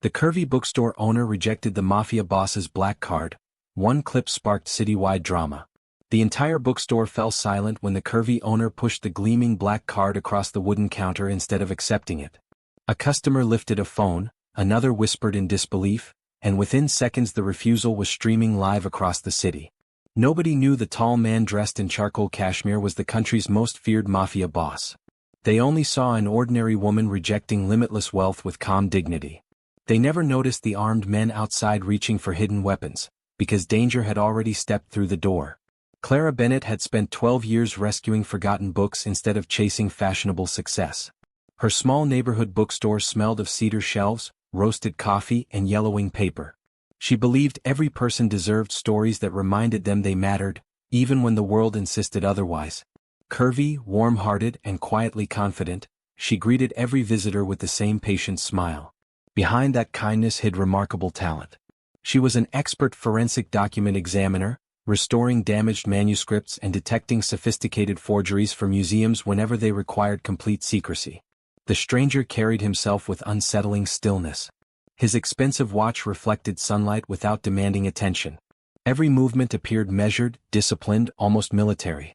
The Curvy Bookstore owner rejected the Mafia boss's black card. One clip sparked citywide drama. The entire bookstore fell silent when the Curvy owner pushed the gleaming black card across the wooden counter instead of accepting it. A customer lifted a phone, another whispered in disbelief, and within seconds the refusal was streaming live across the city. Nobody knew the tall man dressed in charcoal cashmere was the country's most feared Mafia boss. They only saw an ordinary woman rejecting limitless wealth with calm dignity. They never noticed the armed men outside reaching for hidden weapons, because danger had already stepped through the door. Clara Bennett had spent 12 years rescuing forgotten books instead of chasing fashionable success. Her small neighborhood bookstore smelled of cedar shelves, roasted coffee, and yellowing paper. She believed every person deserved stories that reminded them they mattered, even when the world insisted otherwise. Curvy, warm-hearted, and quietly confident, she greeted every visitor with the same patient smile. Behind that kindness hid remarkable talent. She was an expert forensic document examiner, restoring damaged manuscripts and detecting sophisticated forgeries for museums whenever they required complete secrecy. The stranger carried himself with unsettling stillness. His expensive watch reflected sunlight without demanding attention. Every movement appeared measured, disciplined, almost military.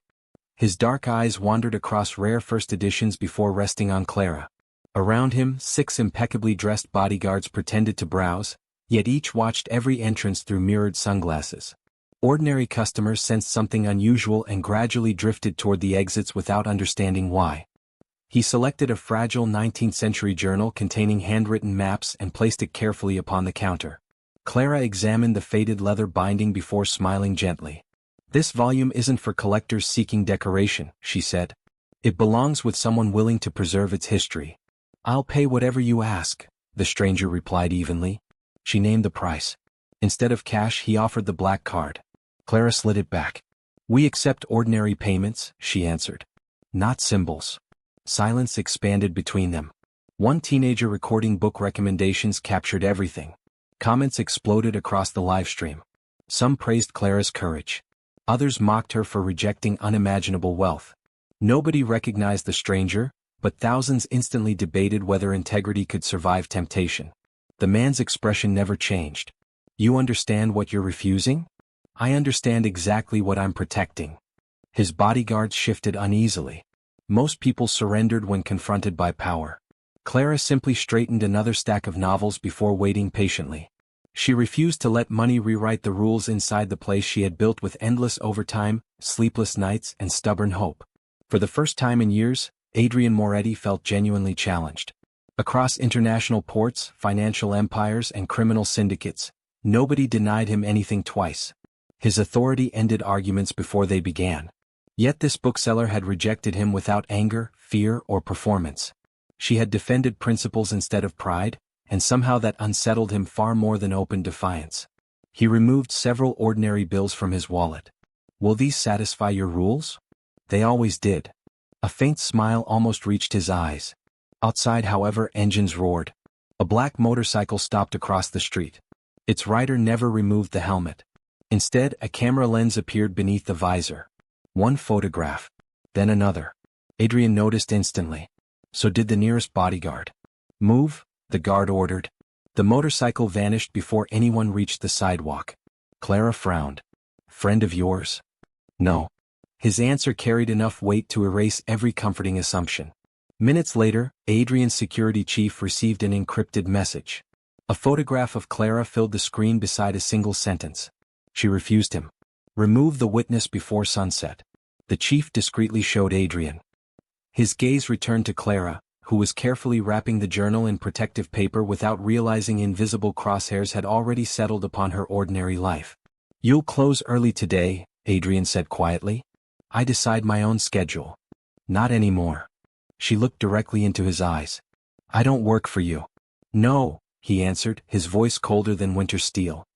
His dark eyes wandered across rare first editions before resting on Clara. Around him, 6 impeccably dressed bodyguards pretended to browse, yet each watched every entrance through mirrored sunglasses. Ordinary customers sensed something unusual and gradually drifted toward the exits without understanding why. He selected a fragile 19th-century journal containing handwritten maps and placed it carefully upon the counter. Clara examined the faded leather binding before smiling gently. "This volume isn't for collectors seeking decoration," she said. "It belongs with someone willing to preserve its history." "I'll pay whatever you ask," the stranger replied evenly. She named the price. Instead of cash, he offered the black card. Clara slid it back. "We accept ordinary payments," she answered. "Not symbols." Silence expanded between them. One teenager recording book recommendations captured everything. Comments exploded across the livestream. Some praised Clara's courage. Others mocked her for rejecting unimaginable wealth. Nobody recognized the stranger, but thousands instantly debated whether integrity could survive temptation. The man's expression never changed. "You understand what you're refusing?" "I understand exactly what I'm protecting." His bodyguards shifted uneasily. Most people surrendered when confronted by power. Clara simply straightened another stack of novels before waiting patiently. She refused to let money rewrite the rules inside the place she had built with endless overtime, sleepless nights, and stubborn hope. For the first time in years, Adrian Moretti felt genuinely challenged. Across international ports, financial empires, and criminal syndicates, nobody denied him anything twice. His authority ended arguments before they began. Yet this bookseller had rejected him without anger, fear, or performance. She had defended principles instead of pride, and somehow that unsettled him far more than open defiance. He removed several ordinary bills from his wallet. "Will these satisfy your rules?" They always did. A faint smile almost reached his eyes. Outside, however, engines roared. A black motorcycle stopped across the street. Its rider never removed the helmet. Instead, a camera lens appeared beneath the visor. One photograph. Then another. Adrian noticed instantly. So did the nearest bodyguard. "Move," the guard ordered. The motorcycle vanished before anyone reached the sidewalk. Clara frowned. "Friend of yours?" "No." His answer carried enough weight to erase every comforting assumption. Minutes later, Adrian's security chief received an encrypted message. A photograph of Clara filled the screen beside a single sentence. She refused him. "Remove the witness before sunset." The chief discreetly showed Adrian. His gaze returned to Clara, who was carefully wrapping the journal in protective paper without realizing invisible crosshairs had already settled upon her ordinary life. "You'll close early today," Adrian said quietly. "I decide my own schedule." "Not anymore." She looked directly into his eyes. "I don't work for you." "No," he answered, his voice colder than winter steel.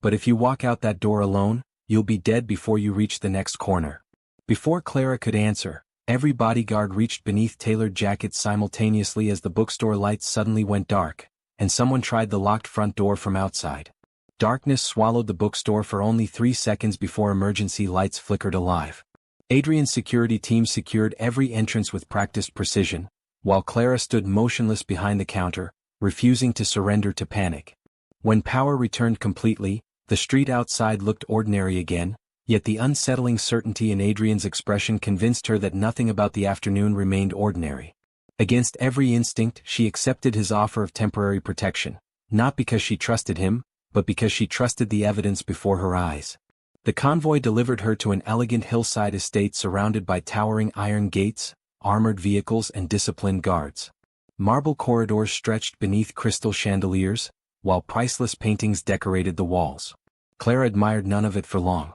"But if you walk out that door alone, you'll be dead before you reach the next corner." Before Clara could answer, every bodyguard reached beneath tailored jackets simultaneously as the bookstore lights suddenly went dark, and someone tried the locked front door from outside. Darkness swallowed the bookstore for only 3 seconds before emergency lights flickered alive. Adrian's security team secured every entrance with practiced precision, while Clara stood motionless behind the counter, refusing to surrender to panic. When power returned completely, the street outside looked ordinary again, yet the unsettling certainty in Adrian's expression convinced her that nothing about the afternoon remained ordinary. Against every instinct, she accepted his offer of temporary protection, not because she trusted him, but because she trusted the evidence before her eyes. The convoy delivered her to an elegant hillside estate surrounded by towering iron gates, armored vehicles and disciplined guards. Marble corridors stretched beneath crystal chandeliers, while priceless paintings decorated the walls. Clara admired none of it for long.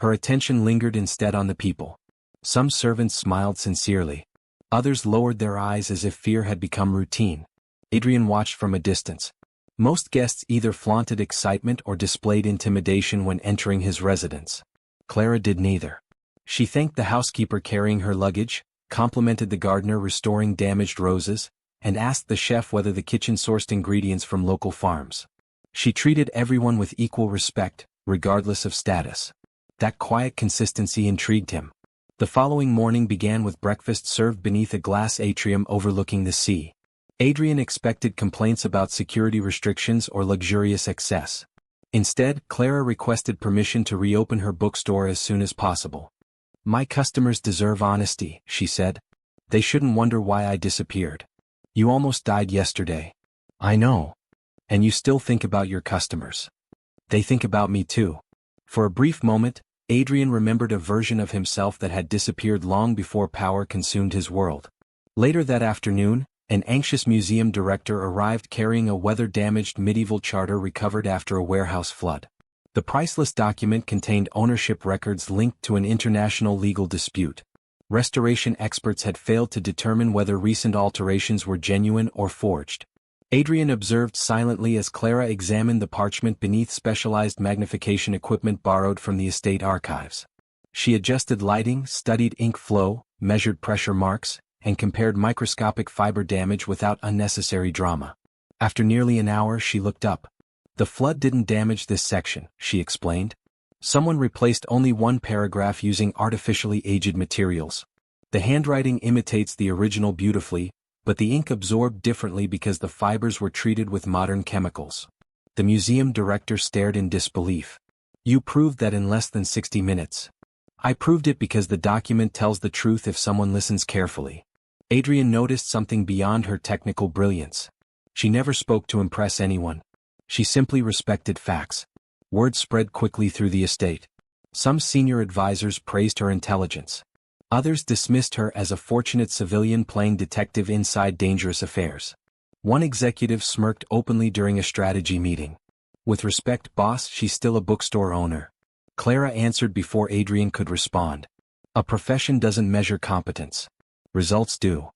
Her attention lingered instead on the people. Some servants smiled sincerely. Others lowered their eyes as if fear had become routine. Adrian watched from a distance. Most guests either flaunted excitement or displayed intimidation when entering his residence. Clara did neither. She thanked the housekeeper carrying her luggage, complimented the gardener restoring damaged roses, and asked the chef whether the kitchen sourced ingredients from local farms. She treated everyone with equal respect, regardless of status. That quiet consistency intrigued him. The following morning began with breakfast served beneath a glass atrium overlooking the sea. Adrian expected complaints about security restrictions or luxurious excess. Instead, Clara requested permission to reopen her bookstore as soon as possible. "My customers deserve honesty," she said. "They shouldn't wonder why I disappeared. You almost died yesterday." "I know. And you still think about your customers." "They think about me too." For a brief moment, Adrian remembered a version of himself that had disappeared long before power consumed his world. Later that afternoon, an anxious museum director arrived carrying a weather-damaged medieval charter recovered after a warehouse flood. The priceless document contained ownership records linked to an international legal dispute. Restoration experts had failed to determine whether recent alterations were genuine or forged. Adrian observed silently as Clara examined the parchment beneath specialized magnification equipment borrowed from the estate archives. She adjusted lighting, studied ink flow, measured pressure marks, and compared microscopic fiber damage without unnecessary drama. After nearly an hour, she looked up. "The flood didn't damage this section," she explained. "Someone replaced only one paragraph using artificially aged materials. The handwriting imitates the original beautifully, but the ink absorbed differently because the fibers were treated with modern chemicals." The museum director stared in disbelief. "You proved that in less than 60 minutes. "I proved it because the document tells the truth if someone listens carefully." Adrian noticed something beyond her technical brilliance. She never spoke to impress anyone. She simply respected facts. Word spread quickly through the estate. Some senior advisors praised her intelligence. Others dismissed her as a fortunate civilian playing detective inside dangerous affairs. One executive smirked openly during a strategy meeting. "With respect, boss, she's still a bookstore owner." Clara answered before Adrian could respond. "A profession doesn't measure competence. Results do."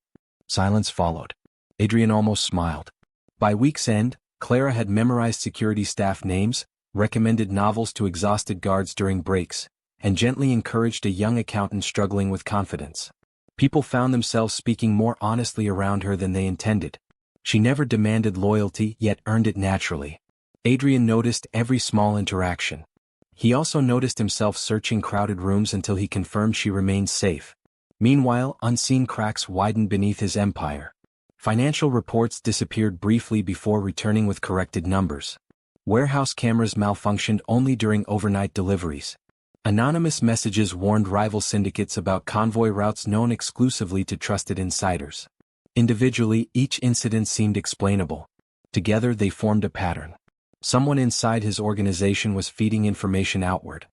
Silence followed. Adrian almost smiled. By week's end, Clara had memorized security staff names, recommended novels to exhausted guards during breaks, and gently encouraged a young accountant struggling with confidence. People found themselves speaking more honestly around her than they intended. She never demanded loyalty, yet earned it naturally. Adrian noticed every small interaction. He also noticed himself searching crowded rooms until he confirmed she remained safe. Meanwhile, unseen cracks widened beneath his empire. Financial reports disappeared briefly before returning with corrected numbers. Warehouse cameras malfunctioned only during overnight deliveries. Anonymous messages warned rival syndicates about convoy routes known exclusively to trusted insiders. Individually, each incident seemed explainable. Together they formed a pattern. Someone inside his organization was feeding information outward.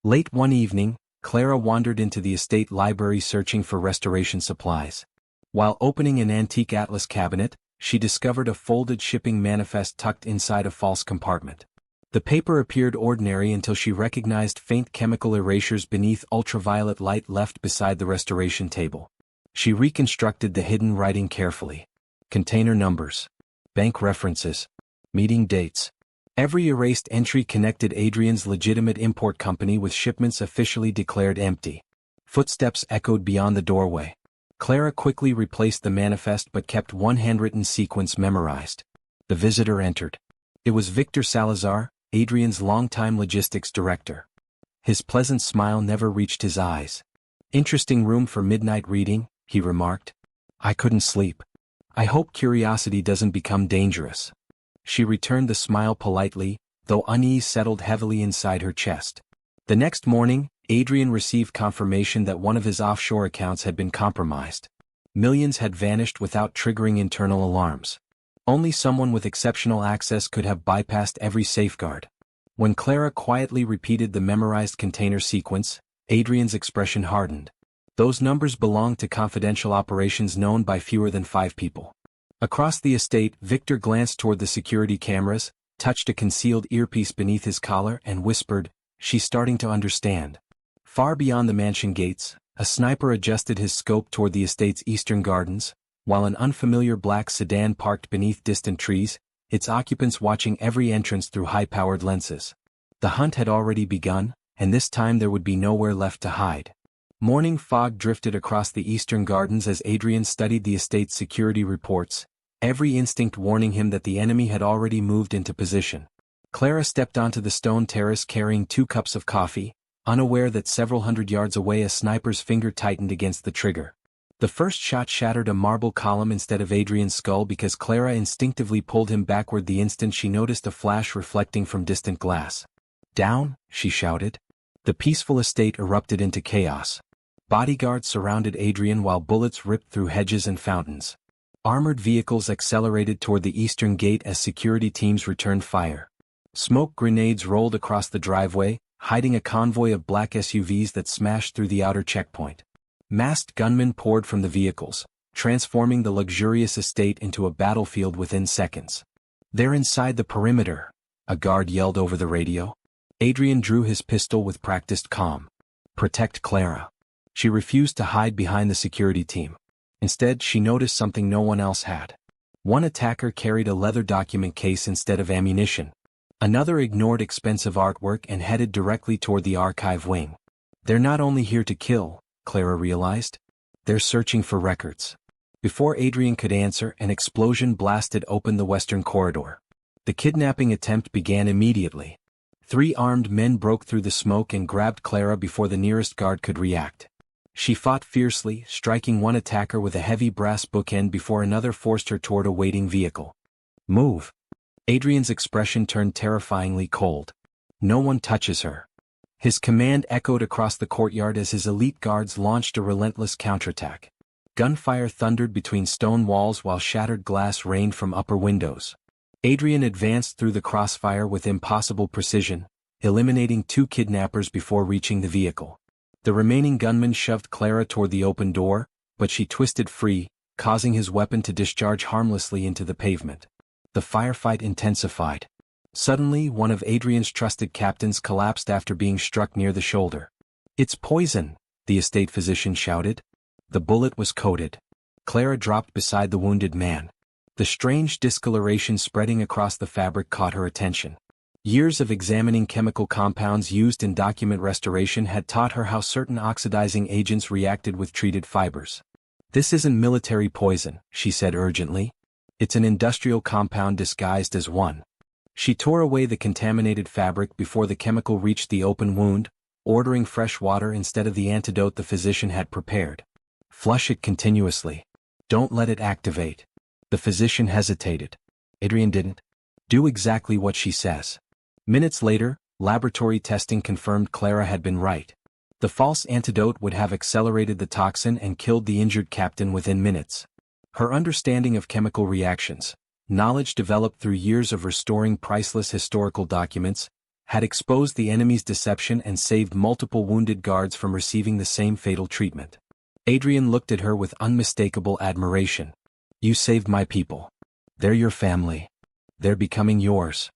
Late one evening, Clara wandered into the estate library searching for restoration supplies. While opening an antique atlas cabinet, she discovered a folded shipping manifest tucked inside a false compartment. The paper appeared ordinary until she recognized faint chemical erasures beneath ultraviolet light left beside the restoration table. She reconstructed the hidden writing carefully. Container numbers, bank references, meeting dates. Every erased entry connected Adrian's legitimate import company with shipments officially declared empty. Footsteps echoed beyond the doorway. Clara quickly replaced the manifest but kept one handwritten sequence memorized. The visitor entered. It was Victor Salazar, Adrian's longtime logistics director. His pleasant smile never reached his eyes. "Interesting room for midnight reading," he remarked. "I couldn't sleep. I hope curiosity doesn't become dangerous. She returned the smile politely, though unease settled heavily inside her chest. The next morning, Adrian received confirmation that one of his offshore accounts had been compromised. Millions had vanished without triggering internal alarms. Only someone with exceptional access could have bypassed every safeguard. When Clara quietly repeated the memorized container sequence, Adrian's expression hardened. Those numbers belonged to confidential operations known by fewer than 5 people. Across the estate, Victor glanced toward the security cameras, touched a concealed earpiece beneath his collar and whispered, "She's starting to understand." Far beyond the mansion gates, a sniper adjusted his scope toward the estate's eastern gardens, while an unfamiliar black sedan parked beneath distant trees, its occupants watching every entrance through high-powered lenses. The hunt had already begun, and this time there would be nowhere left to hide. Morning fog drifted across the eastern gardens as Adrian studied the estate's security reports, every instinct warning him that the enemy had already moved into position. Clara stepped onto the stone terrace carrying 2 cups of coffee, unaware that several hundred yards away a sniper's finger tightened against the trigger. The first shot shattered a marble column instead of Adrian's skull because Clara instinctively pulled him backward the instant she noticed a flash reflecting from distant glass. "Down!" she shouted. The peaceful estate erupted into chaos. Bodyguards surrounded Adrian while bullets ripped through hedges and fountains. Armored vehicles accelerated toward the eastern gate as security teams returned fire. Smoke grenades rolled across the driveway, hiding a convoy of black SUVs that smashed through the outer checkpoint. Masked gunmen poured from the vehicles, transforming the luxurious estate into a battlefield within seconds. "They're inside the perimeter," a guard yelled over the radio. Adrian drew his pistol with practiced calm. "Protect Clara." She refused to hide behind the security team. Instead, she noticed something no one else had. One attacker carried a leather document case instead of ammunition. Another ignored expensive artwork and headed directly toward the archive wing. "They're not only here to kill," Clara realized. "They're searching for records." Before Adrian could answer, an explosion blasted open the western corridor. The kidnapping attempt began immediately. 3 armed men broke through the smoke and grabbed Clara before the nearest guard could react. She fought fiercely, striking one attacker with a heavy brass bookend before another forced her toward a waiting vehicle. "Move." Adrian's expression turned terrifyingly cold. "No one touches her." His command echoed across the courtyard as his elite guards launched a relentless counterattack. Gunfire thundered between stone walls while shattered glass rained from upper windows. Adrian advanced through the crossfire with impossible precision, eliminating 2 kidnappers before reaching the vehicle. The remaining gunman shoved Clara toward the open door, but she twisted free, causing his weapon to discharge harmlessly into the pavement. The firefight intensified. Suddenly, one of Adrian's trusted captains collapsed after being struck near the shoulder. "It's poison," the estate physician shouted. The bullet was coated. Clara dropped beside the wounded man. The strange discoloration spreading across the fabric caught her attention. Years of examining chemical compounds used in document restoration had taught her how certain oxidizing agents reacted with treated fibers. "This isn't military poison," she said urgently. "It's an industrial compound disguised as one." She tore away the contaminated fabric before the chemical reached the open wound, ordering fresh water instead of the antidote the physician had prepared. "Flush it continuously. Don't let it activate." The physician hesitated. Adrian didn't. "Do exactly what she says." Minutes later, laboratory testing confirmed Clara had been right. The false antidote would have accelerated the toxin and killed the injured captain within minutes. Her understanding of chemical reactions, knowledge developed through years of restoring priceless historical documents, had exposed the enemy's deception and saved multiple wounded guards from receiving the same fatal treatment. Adrian looked at her with unmistakable admiration. "You saved my people. They're your family. They're becoming yours."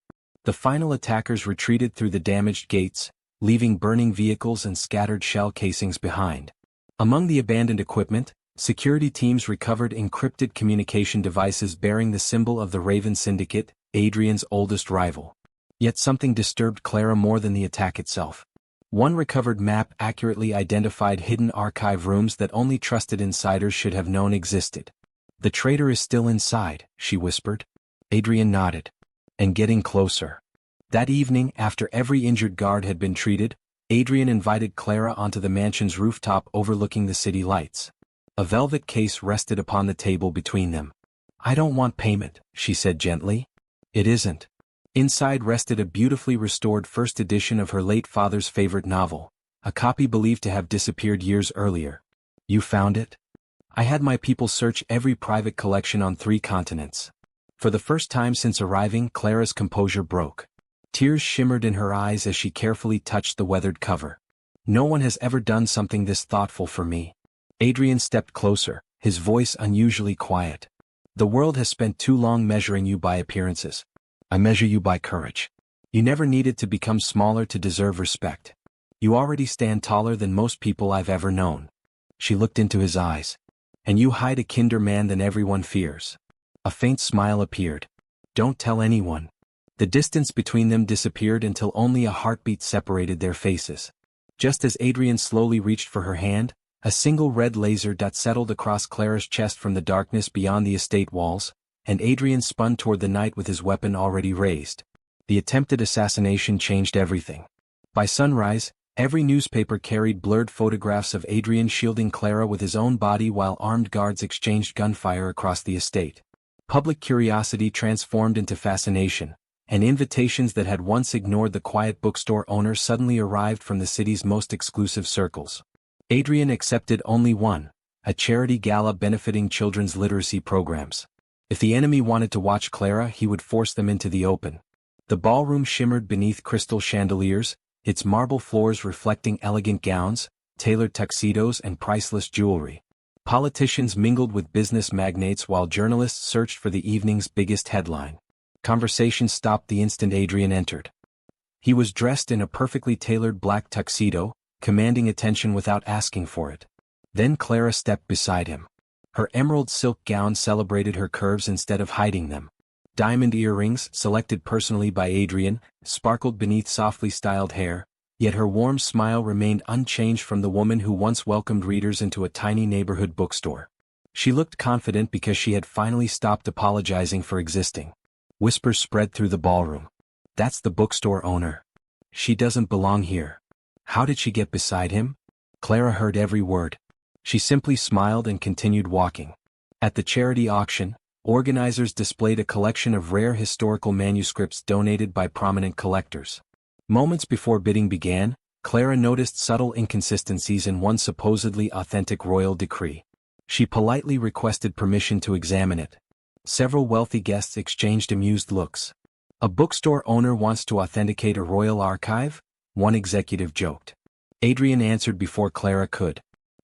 The final attackers retreated through the damaged gates, leaving burning vehicles and scattered shell casings behind. Among the abandoned equipment, security teams recovered encrypted communication devices bearing the symbol of the Raven Syndicate, Adrian's oldest rival. Yet something disturbed Clara more than the attack itself. One recovered map accurately identified hidden archive rooms that only trusted insiders should have known existed. "The traitor is still inside," she whispered. Adrian nodded. "And getting closer." That evening, after every injured guard had been treated, Adrian invited Clara onto the mansion's rooftop overlooking the city lights. A velvet case rested upon the table between them. I don't want payment, she said gently. It isn't. Inside rested a beautifully restored first edition of her late father's favorite novel, a copy believed to have disappeared years earlier. You found it? I had my people search every private collection on 3 continents. For the first time since arriving, Clara's composure broke. Tears shimmered in her eyes as she carefully touched the weathered cover. No one has ever done something this thoughtful for me. Adrian stepped closer, his voice unusually quiet. The world has spent too long measuring you by appearances. I measure you by courage. You never needed to become smaller to deserve respect. You already stand taller than most people I've ever known. She looked into his eyes. And you hide a kinder man than everyone fears. A faint smile appeared. Don't tell anyone. The distance between them disappeared until only a heartbeat separated their faces. Just as Adrian slowly reached for her hand, a single red laser dot settled across Clara's chest from the darkness beyond the estate walls, and Adrian spun toward the night with his weapon already raised. The attempted assassination changed everything. By sunrise, every newspaper carried blurred photographs of Adrian shielding Clara with his own body while armed guards exchanged gunfire across the estate. Public curiosity transformed into fascination, and invitations that had once ignored the quiet bookstore owner suddenly arrived from the city's most exclusive circles. Adrian accepted only one, a charity gala benefiting children's literacy programs. If the enemy wanted to watch Clara, he would force them into the open. The ballroom shimmered beneath crystal chandeliers, its marble floors reflecting elegant gowns, tailored tuxedos and priceless jewelry. Politicians mingled with business magnates while journalists searched for the evening's biggest headline. Conversation stopped the instant Adrian entered. He was dressed in a perfectly tailored black tuxedo, commanding attention without asking for it. Then Clara stepped beside him. Her emerald silk gown celebrated her curves instead of hiding them. Diamond earrings, selected personally by Adrian, sparkled beneath softly styled hair, yet her warm smile remained unchanged from the woman who once welcomed readers into a tiny neighborhood bookstore. She looked confident because she had finally stopped apologizing for existing. Whispers spread through the ballroom. That's the bookstore owner. She doesn't belong here. How did she get beside him? Clara heard every word. She simply smiled and continued walking. At the charity auction, organizers displayed a collection of rare historical manuscripts donated by prominent collectors. Moments before bidding began, Clara noticed subtle inconsistencies in one supposedly authentic royal decree. She politely requested permission to examine it. Several wealthy guests exchanged amused looks. A bookstore owner wants to authenticate a royal archive? One executive joked. Adrian answered before Clara could.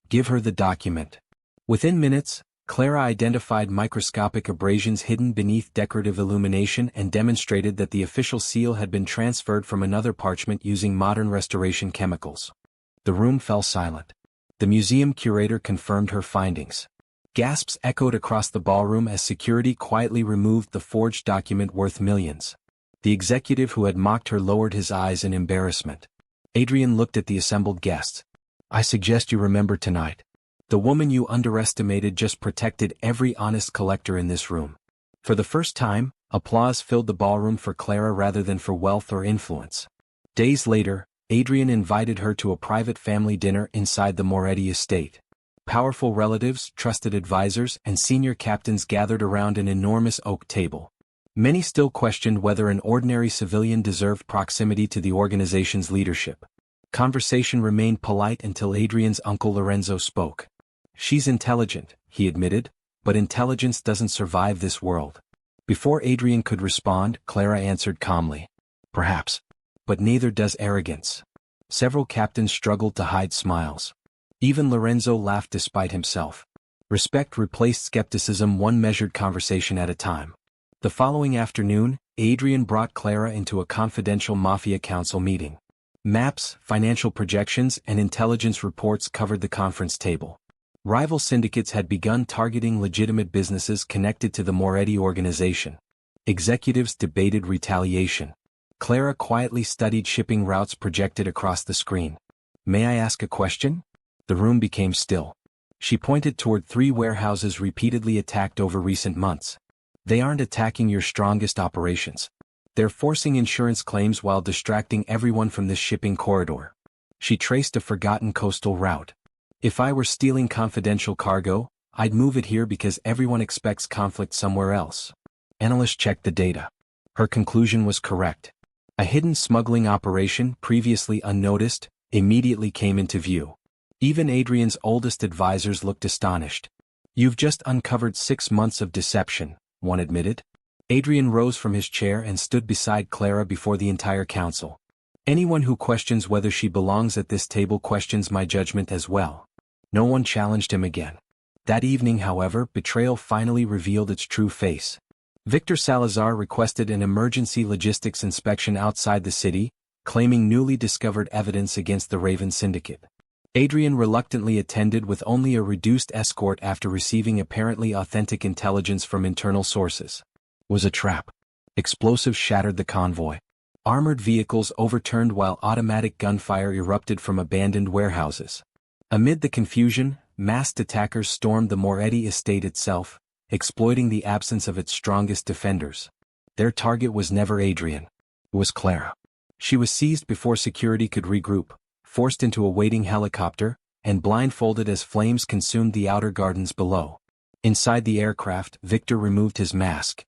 Give her the document. Within minutes, Clara identified microscopic abrasions hidden beneath decorative illumination and demonstrated that the official seal had been transferred from another parchment using modern restoration chemicals. The room fell silent. The museum curator confirmed her findings. Gasps echoed across the ballroom as security quietly removed the forged document worth millions. The executive who had mocked her lowered his eyes in embarrassment. Adrian looked at the assembled guests. I suggest you remember tonight. The woman you underestimated just protected every honest collector in this room. For the first time, applause filled the ballroom for Clara rather than for wealth or influence. Days later, Adrian invited her to a private family dinner inside the Moretti estate. Powerful relatives, trusted advisors, and senior captains gathered around an enormous oak table. Many still questioned whether an ordinary civilian deserved proximity to the organization's leadership. Conversation remained polite until Adrian's uncle Lorenzo spoke. She's intelligent, he admitted, but intelligence doesn't survive this world. Before Adrian could respond, Clara answered calmly. Perhaps. But neither does arrogance. Several captains struggled to hide smiles. Even Lorenzo laughed despite himself. Respect replaced skepticism, one measured conversation at a time. The following afternoon, Adrian brought Clara into a confidential Mafia council meeting. Maps, financial projections, and intelligence reports covered the conference table. Rival syndicates had begun targeting legitimate businesses connected to the Moretti organization. Executives debated retaliation. Clara quietly studied shipping routes projected across the screen. May I ask a question? The room became still. She pointed toward 3 warehouses repeatedly attacked over recent months. They aren't attacking your strongest operations. They're forcing insurance claims while distracting everyone from this shipping corridor. She traced a forgotten coastal route. If I were stealing confidential cargo, I'd move it here because everyone expects conflict somewhere else. Analysts checked the data. Her conclusion was correct. A hidden smuggling operation, previously unnoticed, immediately came into view. Even Adrian's oldest advisors looked astonished. You've just uncovered 6 months of deception, one admitted. Adrian rose from his chair and stood beside Clara before the entire council. Anyone who questions whether she belongs at this table questions my judgment as well. No one challenged him again. That evening, however, betrayal finally revealed its true face. Victor Salazar requested an emergency logistics inspection outside the city, claiming newly discovered evidence against the Raven Syndicate. Adrian reluctantly attended with only a reduced escort after receiving apparently authentic intelligence from internal sources. It was a trap. Explosives shattered the convoy. Armored vehicles overturned while automatic gunfire erupted from abandoned warehouses. Amid the confusion, masked attackers stormed the Moretti estate itself, exploiting the absence of its strongest defenders. Their target was never Adrian. It was Clara. She was seized before security could regroup, forced into a waiting helicopter, and blindfolded as flames consumed the outer gardens below. Inside the aircraft, Victor removed his mask.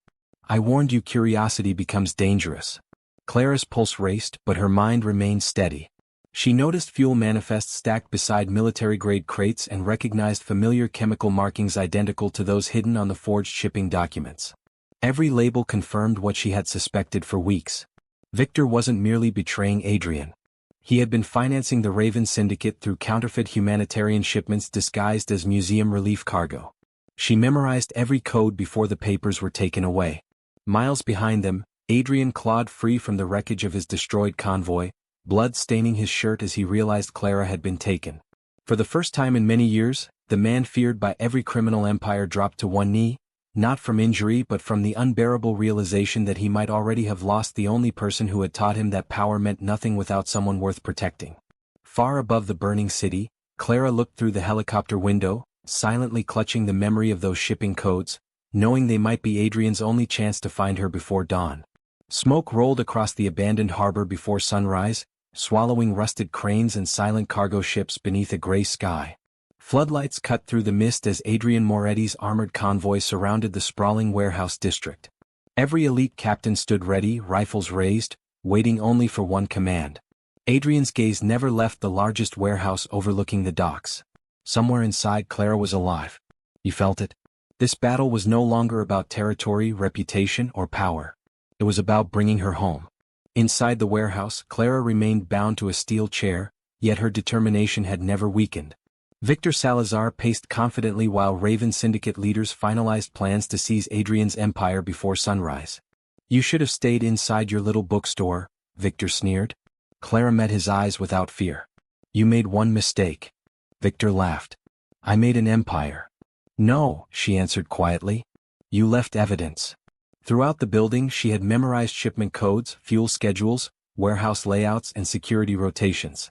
I warned you, curiosity becomes dangerous. Clara's pulse raced, but her mind remained steady. She noticed fuel manifests stacked beside military-grade crates and recognized familiar chemical markings identical to those hidden on the forged shipping documents. Every label confirmed what she had suspected for weeks. Victor wasn't merely betraying Adrian. He had been financing the Raven Syndicate through counterfeit humanitarian shipments disguised as museum relief cargo. She memorized every code before the papers were taken away. Miles behind them, Adrian clawed free from the wreckage of his destroyed convoy, blood staining his shirt as he realized Clara had been taken. For the first time in many years, the man feared by every criminal empire dropped to one knee, not from injury but from the unbearable realization that he might already have lost the only person who had taught him that power meant nothing without someone worth protecting. Far above the burning city, Clara looked through the helicopter window, silently clutching the memory of those shipping codes, knowing they might be Adrian's only chance to find her before dawn. Smoke rolled across the abandoned harbor before sunrise, swallowing rusted cranes and silent cargo ships beneath a gray sky. Floodlights cut through the mist as Adrian Moretti's armored convoy surrounded the sprawling warehouse district. Every elite captain stood ready, rifles raised, waiting only for one command. Adrian's gaze never left the largest warehouse overlooking the docks. Somewhere inside, Clara was alive. He felt it. This battle was no longer about territory, reputation, or power. It was about bringing her home. Inside the warehouse, Clara remained bound to a steel chair, yet her determination had never weakened. Victor Salazar paced confidently while Raven Syndicate leaders finalized plans to seize Adrian's empire before sunrise. You should have stayed inside your little bookstore, Victor sneered. Clara met his eyes without fear. You made one mistake. Victor laughed. I made an empire. No, she answered quietly. You left evidence. Throughout the building, she had memorized shipment codes, fuel schedules, warehouse layouts, and security rotations.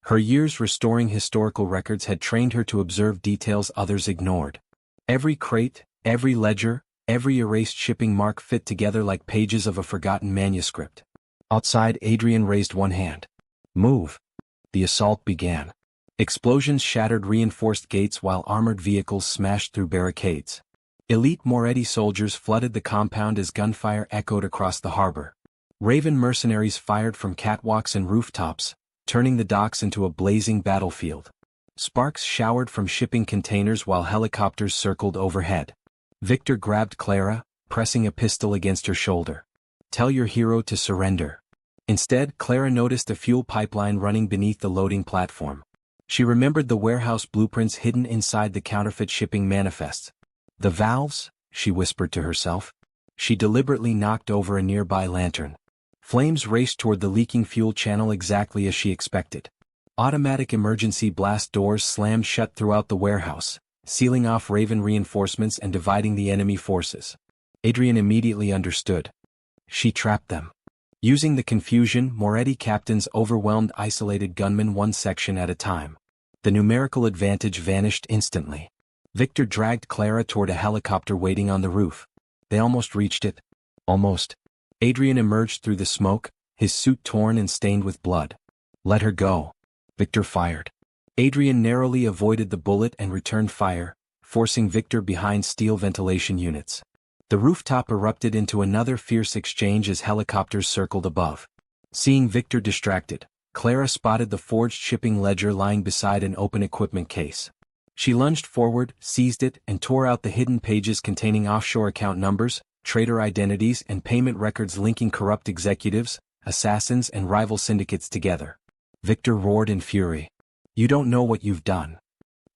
Her years restoring historical records had trained her to observe details others ignored. Every crate, every ledger, every erased shipping mark fit together like pages of a forgotten manuscript. Outside, Adrian raised one hand. Move. The assault began. Explosions shattered reinforced gates while armored vehicles smashed through barricades. Elite Moretti soldiers flooded the compound as gunfire echoed across the harbor. Raven mercenaries fired from catwalks and rooftops, turning the docks into a blazing battlefield. Sparks showered from shipping containers while helicopters circled overhead. Victor grabbed Clara, pressing a pistol against her shoulder. Tell your hero to surrender. Instead, Clara noticed a fuel pipeline running beneath the loading platform. She remembered the warehouse blueprints hidden inside the counterfeit shipping manifests. The valves, she whispered to herself. She deliberately knocked over a nearby lantern. Flames raced toward the leaking fuel channel exactly as she expected. Automatic emergency blast doors slammed shut throughout the warehouse, sealing off Raven reinforcements and dividing the enemy forces. Adrian immediately understood. She trapped them. Using the confusion, Moretti captains overwhelmed isolated gunmen one section at a time. The numerical advantage vanished instantly. Victor dragged Clara toward a helicopter waiting on the roof. They almost reached it. Almost. Adrian emerged through the smoke, his suit torn and stained with blood. Let her go. Victor fired. Adrian narrowly avoided the bullet and returned fire, forcing Victor behind steel ventilation units. The rooftop erupted into another fierce exchange as helicopters circled above. Seeing Victor distracted, Clara spotted the forged shipping ledger lying beside an open equipment case. She lunged forward, seized it, and tore out the hidden pages containing offshore account numbers, trader identities, and payment records linking corrupt executives, assassins, and rival syndicates together. Victor roared in fury. "You don't know what you've done.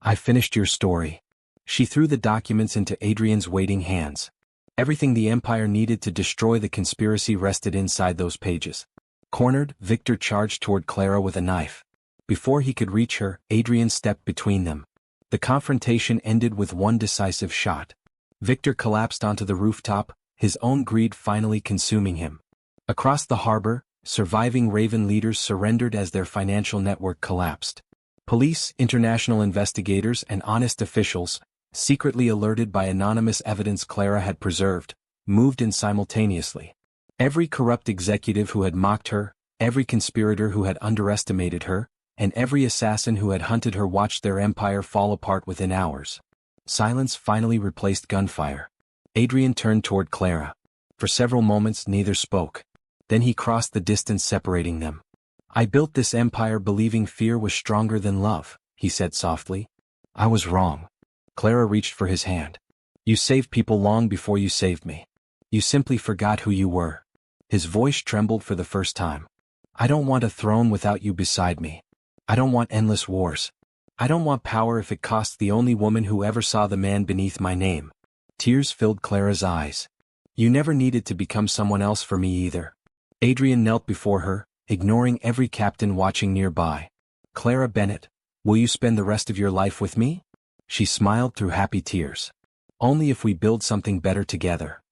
I finished your story." She threw the documents into Adrian's waiting hands. Everything the Empire needed to destroy the conspiracy rested inside those pages. Cornered, Victor charged toward Clara with a knife. Before he could reach her, Adrian stepped between them. The confrontation ended with one decisive shot. Victor collapsed onto the rooftop, his own greed finally consuming him. Across the harbor, surviving Raven leaders surrendered as their financial network collapsed. Police, international investigators, and honest officials, secretly alerted by anonymous evidence Clara had preserved, moved in simultaneously. Every corrupt executive who had mocked her, every conspirator who had underestimated her, and every assassin who had hunted her watched their empire fall apart within hours. Silence finally replaced gunfire. Adrian turned toward Clara. For several moments neither spoke. Then he crossed the distance separating them. "I built this empire believing fear was stronger than love," he said softly. "I was wrong." Clara reached for his hand. "You saved people long before you saved me. You simply forgot who you were." His voice trembled for the first time. "I don't want a throne without you beside me. I don't want endless wars. I don't want power if it costs the only woman who ever saw the man beneath my name." Tears filled Clara's eyes. "You never needed to become someone else for me either." Adrian knelt before her, ignoring every captain watching nearby. "Clara Bennett, will you spend the rest of your life with me?" She smiled through happy tears. "Only if we build something better together."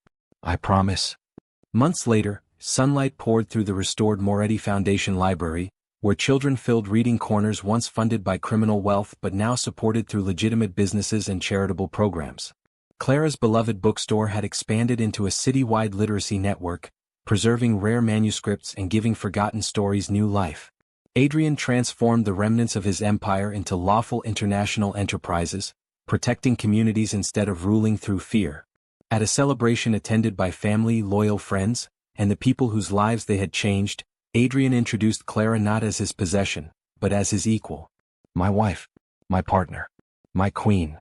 "I promise." Months later, sunlight poured through the restored Moretti Foundation Library, where children filled reading corners once funded by criminal wealth but now supported through legitimate businesses and charitable programs. Clara's beloved bookstore had expanded into a citywide literacy network, preserving rare manuscripts and giving forgotten stories new life. Adrian transformed the remnants of his empire into lawful international enterprises, protecting communities instead of ruling through fear. At a celebration attended by family, loyal friends, and the people whose lives they had changed, Adrian introduced Clara not as his possession, but as his equal. "My wife, my partner, my queen."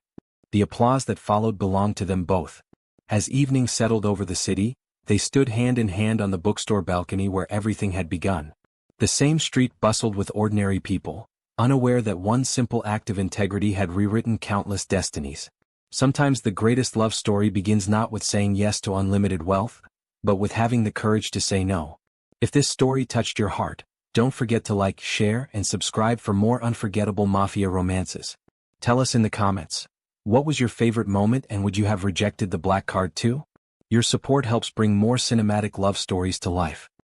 The applause that followed belonged to them both. As evening settled over the city, they stood hand in hand on the bookstore balcony where everything had begun. The same street bustled with ordinary people, unaware that one simple act of integrity had rewritten countless destinies. Sometimes the greatest love story begins not with saying yes to unlimited wealth, but with having the courage to say no. If this story touched your heart, don't forget to like, share, and subscribe for more unforgettable Mafia romances. Tell us in the comments, what was your favorite moment and would you have rejected the black card too? Your support helps bring more cinematic love stories to life.